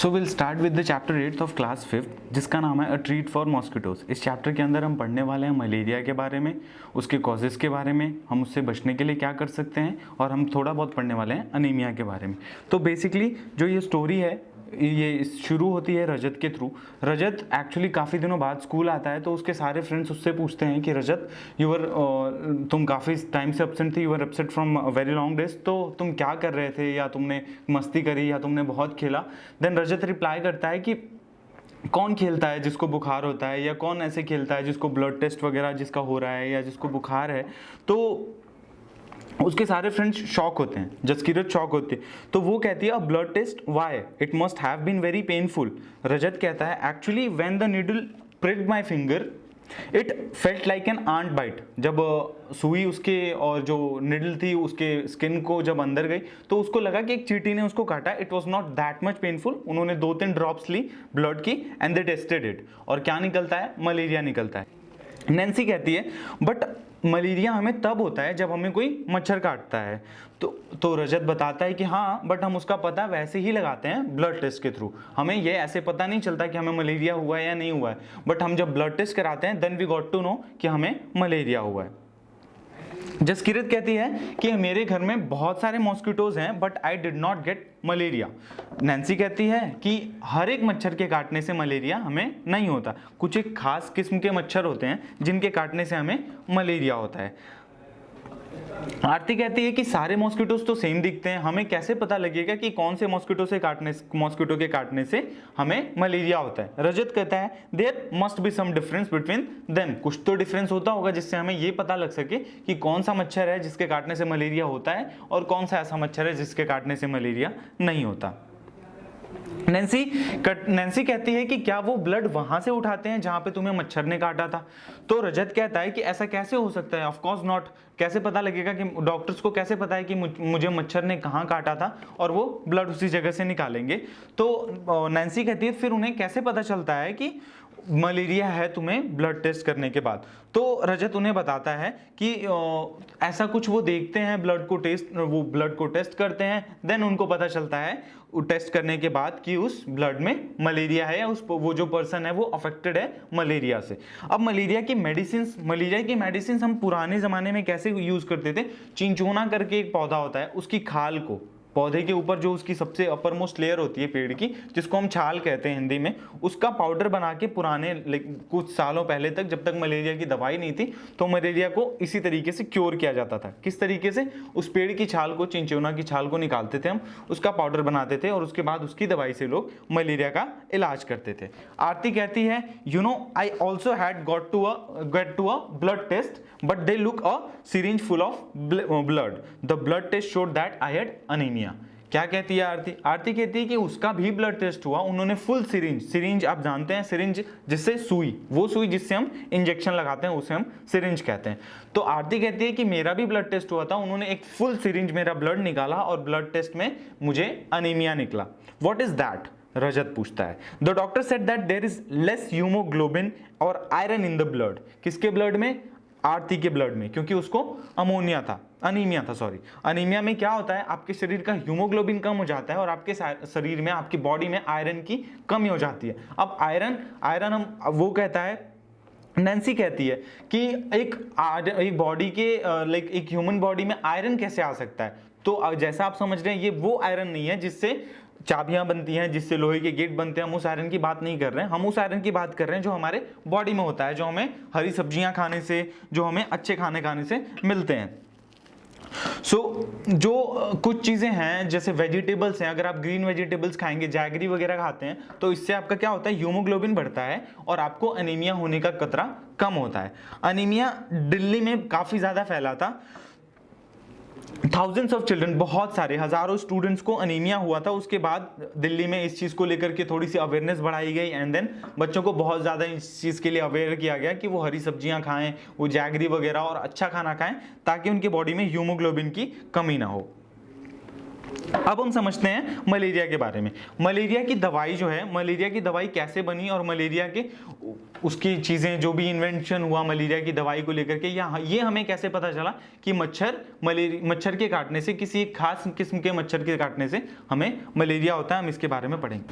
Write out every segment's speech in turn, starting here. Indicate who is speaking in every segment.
Speaker 1: So will start with the chapter 8th of class 5th जिसका नाम है a treat for mosquitoes. इस chapter के अंदर हम पढ़ने वाले हैं मलेरिया के बारे में, उसके कॉजेज़ के बारे में, हम उससे बचने के लिए क्या कर सकते हैं, और हम थोड़ा बहुत पढ़ने वाले हैं अनीमिया के बारे में। तो बेसिकली जो ये स्टोरी है ये शुरू होती है रजत के थ्रू। रजत एक्चुअली काफ़ी दिनों बाद स्कूल आता है, तो उसके सारे फ्रेंड्स उससे पूछते हैं कि रजत तुम काफ़ी टाइम से एब्सेंट थी, you are absent from very long days, तो तुम क्या कर रहे थे, या तुमने मस्ती करी या तुमने बहुत खेला। देन रजत रिप्लाई करता है कि कौन खेलता है जिसको बुखार होता है, या कौन ऐसे खेलता है जिसको ब्लड टेस्ट वगैरह जिसका हो रहा है या जिसको बुखार है। तो उसके सारे फ्रेंड्स शॉक होते हैं, जसकीरत शॉक होती है। तो वो कहती है a blood test why, it must have been very painful. Rajat कहता है actually when the needle pricked my finger it felt like an ant bite. जब सुई उसके और जो निडल थी उसके स्किन को जब अंदर गई तो उसको लगा कि एक चींटी ने उसको काटा। It was not that much painful. उन्होंने 2-3 ड्रॉप्स ली ब्लड की एंड दे टेस्टेड इट, और क्या निकलता है, मलेरिया निकलता है। नैन्सी कहती है बट मलेरिया हमें तब होता है जब हमें कोई मच्छर काटता है। तो रजत बताता है कि हाँ, बट हम उसका पता वैसे ही लगाते हैं ब्लड टेस्ट के थ्रू। हमें ये ऐसे पता नहीं चलता कि हमें मलेरिया हुआ है या नहीं हुआ है, बट हम जब ब्लड टेस्ट कराते हैं then we got to know कि हमें मलेरिया हुआ है। जसकीरत कहती है कि मेरे घर में बहुत सारे मॉस्किटोज हैं but I did not gate malaria. Nancy कहती है कि हर एक मच्छर के काटने से मलेरिया हमें नहीं होता, कुछ एक खास किस्म के मच्छर होते हैं जिनके काटने से हमें मलेरिया होता है। आरती कहती है कि सारे मॉस्किटोज तो सेम दिखते हैं, हमें कैसे पता लगेगा कि कौन से मॉस्किटो के काटने से हमें मलेरिया होता है। रजत कहता है there must be some difference between them, कुछ तो डिफरेंस होता होगा जिससे हमें ये पता लग सके कि कौन सा मच्छर है जिसके काटने से मलेरिया होता है और कौन सा ऐसा मच्छर है जिसके काटने से मलेरिया नहीं होता। नैन्सी कहती है कि क्या वो ब्लड वहां से उठाते हैं जहां पे तुम्हें मच्छर ने काटा था। तो रजत कहता है कि ऐसा कैसे हो सकता है, ऑफ कोर्स नॉट। कैसे पता लगेगा कि डॉक्टर्स को कैसे पता है कि मुझे मच्छर ने कहां काटा था और वो ब्लड उसी जगह से निकालेंगे। तो नैन्सी कहती है फिर उन्हें कैसे पता चलता है कि मलेरिया है तुम्हें ब्लड टेस्ट करने के बाद। तो रजत उन्हें बताता है कि ऐसा कुछ वो देखते हैं, वो ब्लड को टेस्ट करते हैं, देन उनको पता चलता है टेस्ट करने के बाद कि उस ब्लड में मलेरिया है या वो जो पर्सन है वो अफेक्टेड है मलेरिया से। अब मलेरिया की मेडिसिन हम पुराने ज़माने में कैसे यूज़ करते थे, चिंचोना करके एक पौधा होता है, उसकी खाल को, पौधे के ऊपर जो उसकी सबसे अपर मोस्ट लेयर होती है पेड़ की, जिसको हम छाल कहते हैं हिंदी में, उसका पाउडर बना के पुराने कुछ सालों पहले तक, जब तक मलेरिया की दवाई नहीं थी, तो मलेरिया को इसी तरीके से क्योर किया जाता था। किस तरीके से, उस पेड़ की छाल को, चिंचोना की छाल को निकालते थे हम, उसका पाउडर बनाते थे और उसके बाद उसकी दवाई से लोग मलेरिया का इलाज करते थे। आरती कहती है you know I also had get to a blood test but they look a syringe full of blood, the blood test showed that I had anaemia. क्या कहती है आरती कहती है कि उसका भी ब्लड टेस्ट हुआ, उन्होंने फुल सिरिंज आप जानते हैं, सिरिंज जिससे वो सुई जिससे हम इंजेक्शन लगाते हैं उसे हम सिरिंज कहते हैं। तो आरती कहती है कि मेरा भी ब्लड टेस्ट हुआ था, उन्होंने एक फुल सिरिंज मेरा ब्लड निकाला और ब्लड टेस्ट में मुझे अनीमिया निकला। व्हाट इज दैट, रजत पूछता है। The doctor said that there is less haemoglobin और आयरन इन द ब्लड। किसके ब्लड में, आरती के ब्लड में, क्योंकि उसको अनीमिया था सॉरी। अनीमिया में क्या होता है, आपके शरीर का हीमोग्लोबिन कम हो जाता है और आपके शरीर में, आपकी बॉडी में आयरन की कमी हो जाती है। अब आयरन हम वो कहता है, नैन्सी कहती है कि एक बॉडी के एक ह्यूमन बॉडी में आयरन कैसे आ सकता है। तो जैसा आप समझ रहे हैं ये वो आयरन नहीं है जिससे चाबियां बनती हैं, जिससे लोहे के गेट बनते हैं, हम उस आयरन की बात नहीं कर रहे हैं। हम उस आयरन की बात कर रहे हैं जो हमारे बॉडी में होता है, जो हमें हरी सब्जियां खाने से, जो हमें अच्छे खाने खाने से मिलते हैं। जो कुछ चीज़ें हैं जैसे वेजिटेबल्स हैं, अगर आप ग्रीन वेजिटेबल्स खाएंगे, जैगरी वगैरह खाते हैं, तो इससे आपका क्या होता है, हीमोग्लोबिन बढ़ता है और आपको अनीमिया होने का खतरा कम होता है। अनीमिया दिल्ली में काफ़ी ज़्यादा फैला था। थाउजेंड्स ऑफ चिल्ड्रन, बहुत सारे हजारों स्टूडेंट्स को अनीमिया हुआ था। उसके बाद दिल्ली में इस चीज़ को लेकर के थोड़ी सी अवेयरनेस बढ़ाई गई एंड देन बच्चों को बहुत ज़्यादा इस चीज़ के लिए अवेयर किया गया कि वो हरी सब्जियां खाएं, वो जैगरी वगैरह और अच्छा खाना खाएं, ताकि उनके बॉडी में हीमोग्लोबिन की कमी ना हो। अब हम समझते हैं मलेरिया के बारे में। मलेरिया की दवाई जो है, मलेरिया की दवाई कैसे बनी और मलेरिया के उसकी चीज़ें जो भी इन्वेंशन हुआ मलेरिया की दवाई को लेकर के, या ये हमें कैसे पता चला कि मच्छर के काटने से, किसी एक खास किस्म के मच्छर के काटने से हमें मलेरिया होता है, हम इसके बारे में पढ़ेंगे।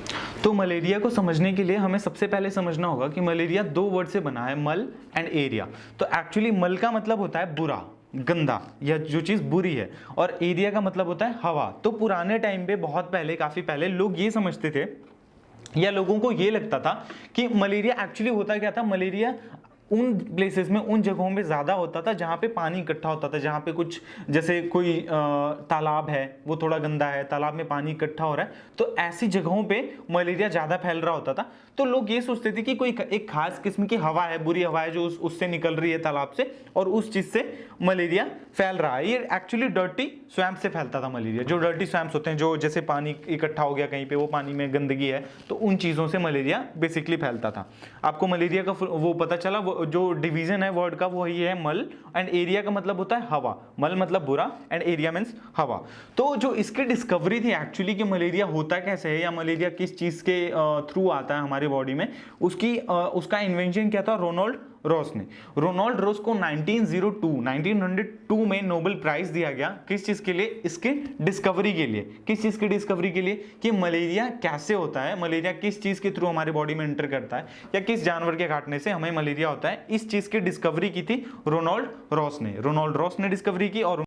Speaker 1: तो मलेरिया को समझने के लिए हमें सबसे पहले समझना होगा कि मलेरिया 2 वर्ड से बना है, मल एंड एरिया। तो एक्चुअली मल का मतलब होता है बुरा, गंदा, या जो चीज बुरी है, और एरिया का मतलब होता है हवा। तो पुराने टाइम पे, बहुत पहले, काफी पहले लोग ये समझते थे, या लोगों को ये लगता था कि मलेरिया एक्चुअली होता क्या था, मलेरिया उन प्लेसेस में, उन जगहों में ज़्यादा होता था जहाँ पे पानी इकट्ठा होता था, जहाँ पे कुछ, जैसे कोई तालाब है वो थोड़ा गंदा है, तालाब में पानी इकट्ठा हो रहा है, तो ऐसी जगहों पे मलेरिया ज़्यादा फैल रहा होता था। तो लोग ये सोचते थे कि कोई एक खास किस्म की हवा है, बुरी हवा है जो उससे निकल रही है तालाब से, और उस चीज़ से मलेरिया फैल रहा है। ये एक्चुअली डर्टी स्वैम्प से फैलता था मलेरिया। जो डर्टी स्वैम्प्स होते हैं, जो जैसे पानी इकट्ठा हो गया कहीं पे, वो पानी में गंदगी है, तो उन चीज़ों से मलेरिया बेसिकली फैलता था। आपको मलेरिया का वो पता चला, वो जो डिवीजन है वर्ड का वो ये है मल, एंड एरिया का मतलब होता है हवा। मल मतलब बुरा एंड एरिया मीन्स हवा। तो जो इसकी डिस्कवरी थी एक्चुअली कि मलेरिया होता कैसे है, या मलेरिया किस चीज़ के थ्रू आता है हमारी बॉडी में, उसका इन्वेंशन क्या था, रोनाल्ड रॉस ने। रोनाल्ड रॉस को 1902 में नोबेल प्राइज दिया गया। किस चीज के लिए? इसके डिस्कवरी के लिए। किस चीज की डिस्कवरी के लिए? कि मलेरिया कैसे होता है, मलेरिया किस चीज के थ्रू हमारे बॉडी में एंटर करता है, या किस जानवर के काटने से हमें मलेरिया होता है। इस चीज की डिस्कवरी की थी रोनाल्ड रॉस ने। रोनाल्ड रॉस ने डिस्कवरी की, और